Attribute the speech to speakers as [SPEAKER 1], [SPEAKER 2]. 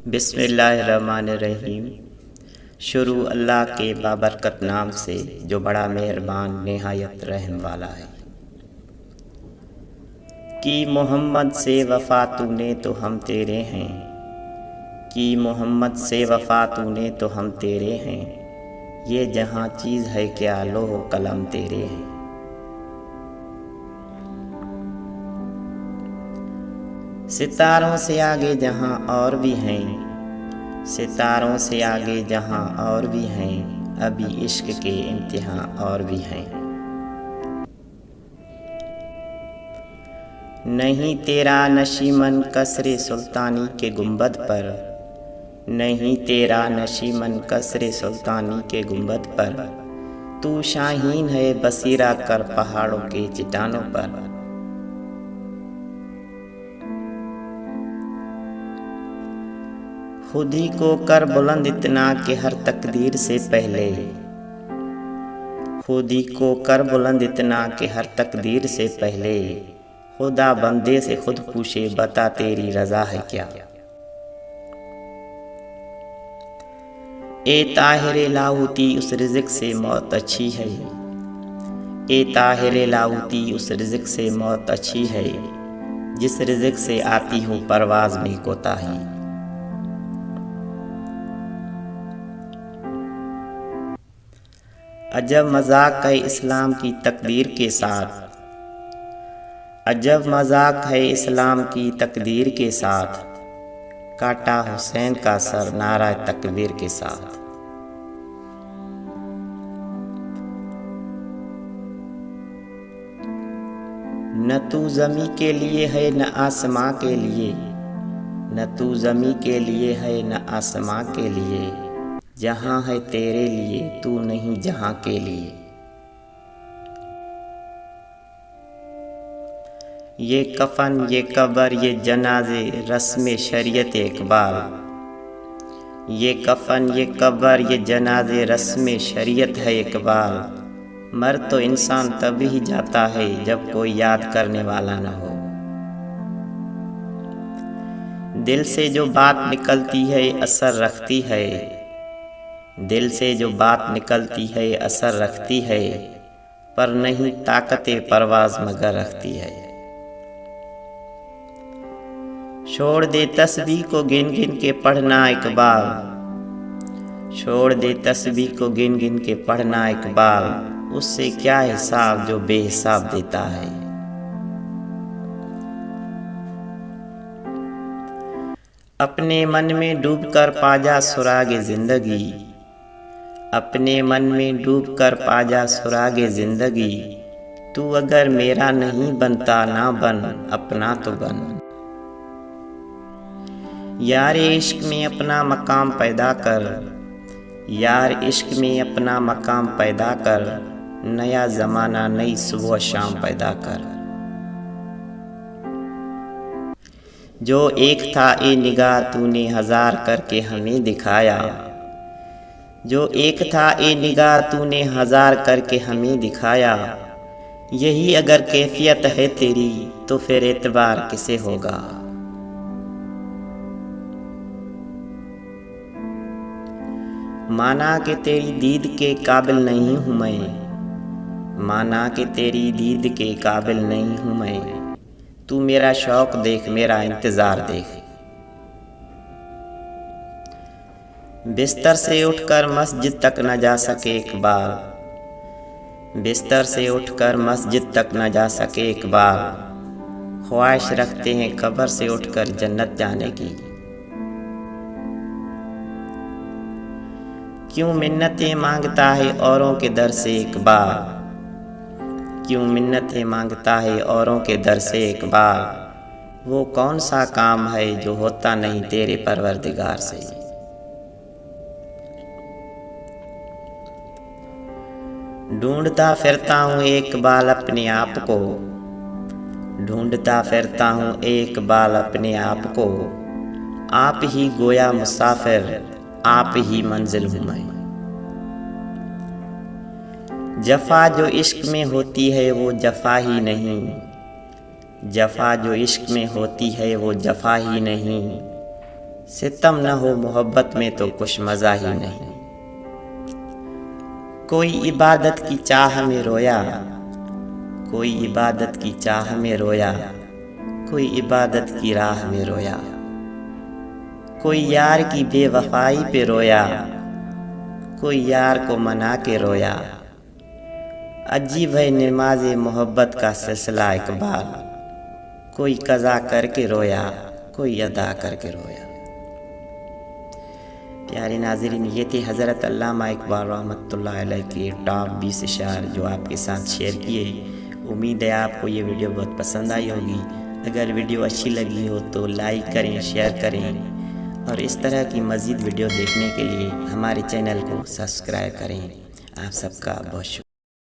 [SPEAKER 1] बिस्मिल्लाहिर्रहमानिर्रहीम। शुरू अल्लाह के बाबरकत नाम से जो बड़ा मेहरबान निहायत रहम वाला है। कि मोहम्मद से वफ़ा तूने तो हम तेरे हैं, कि मोहम्मद से वफ़ा तूने तो हम तेरे हैं। ये जहाँ चीज़ है क्या लोह कलम तेरे हैं। सितारों से आगे जहाँ और भी हैं, सितारों से आगे जहाँ और भी हैं, अभी इश्क के इम्तिहान और भी हैं। नहीं तेरा नशीमन कसरे सुल्तानी के गुंबद पर, नहीं तेरा नशीमन कसरे सुल्तानी के गुंबद पर। तू शाहीन है बसीरा कर पहाड़ों के चट्टानों पर। खुद ही को कर बुलंद इतना कि हर तकदीर से पहले, खुद ही को कर बुलंद इतना कि हर तकदीर से पहले। खुदा बंदे से खुद पूछे बता तेरी रज़ा है क्या। ए ताहिर लाहौती उस रिज़्क़ से मौत अच्छी है, ए ताहिर लाहौती उस रिज़्क़ से मौत अच्छी है, जिस रिज़्क़ से आती हूँ परवाज़ में कोताही। अजब मजाक है इस्लाम की तकदीर के साथ, अजब मजाक है इस्लाम की तकदीर के साथ। काटा हुसैन का सर नारा तकबीर के साथ। न तू ज़मी के लिए है न आसमां के लिए, न तू ज़मी के लिए है न आसमां के लिए। जहाँ है तेरे लिए तू नहीं जहाँ के लिए। ये कफन ये कबर ये जनाजे रस्म शरीयत इकबाल, ये कफन ये कबर ये जनाजे रस्म शरीयत है इकबाल। मर तो इंसान तभी जाता है जब कोई याद करने वाला न हो। दिल से जो बात निकलती है असर रखती है, दिल से जो बात निकलती है असर रखती है, पर नहीं ताकते परवाज़ मगर रखती है। छोड़ दे तस्बीह को गिन गिन के पढ़ना इकबाल, छोड़ दे तस्बीह को गिन गिन के पढ़ना इकबाल। उससे क्या हिसाब जो बेहिसाब देता है। अपने मन में डूब कर पाजा सुरागे जिंदगी, अपने मन में डूब कर पाजा सुरागे जिंदगी। तू अगर मेरा नहीं बनता ना बन अपना तो बन। यार इश्क में अपना मकाम पैदा कर, यार इश्क में अपना मकाम पैदा कर। नया ज़माना नई सुबह शाम पैदा कर। जो एक था ए निगाह तूने हजार करके हमें दिखाया, जो एक था ए निगाह तूने हजार करके हमें दिखाया। यही अगर कैफियत है तेरी तो फिर एतबार किसे होगा। माना कि तेरी दीद के काबिल नहीं हूँ मैं, माना कि तेरी दीद के काबिल नहीं हूँ मैं। तू मेरा शौक देख मेरा इंतज़ार देख। बिस्तर से उठकर मस्जिद तक न जा सके इकबाल, बिस्तर से उठकर मस्जिद तक न जा सके इकबाल। ख्वाहिश रखते हैं कब्र से उठकर जन्नत जाने की। क्यों मिन्नतें मांगता है औरों के दर से इकबाल, क्यों मिन्नतें मांगता है औरों के दर से इकबाल। वो कौन सा काम है जो होता नहीं तेरे परवरदिगार से। ढूंढता फिरता हूँ एक बाल अपने आप को, ढूंढता फिरता हूँ एक बाल अपने आप को। आप ही गोया मुसाफिर आप ही मंजिल हूँ मैं। जफ़ा जो इश्क में होती है वो जफ़ा ही नहीं, जफ़ा जो इश्क में होती है वो जफ़ा ही नहीं। सितम न हो मोहब्बत में तो कुछ मज़ा ही नहीं। कोई इबादत की चाह में रोया, कोई इबादत की चाह में रोया, कोई इबादत की राह में रोया। कोई यार की बेवफाई पे रोया, कोई यार को मना के रोया। अजीब है नमाज़ मोहब्बत का सिलसिला इकबाल, कोई कज़ा करके रोया, कोई अदा करके रोया। प्यारे नाज़रीन, ये थे हज़रत अल्लामा इकबाल रहमतुल्लाह अलैह के टॉप 20 अशार जो आपके साथ शेयर किए। उम्मीद है आपको ये वीडियो बहुत पसंद आई होगी। अगर वीडियो अच्छी लगी हो तो लाइक करें, शेयर करें और इस तरह की मज़ीद वीडियो देखने के लिए हमारे चैनल को सब्सक्राइब करें। आप सबका बहुत शुक्रिया।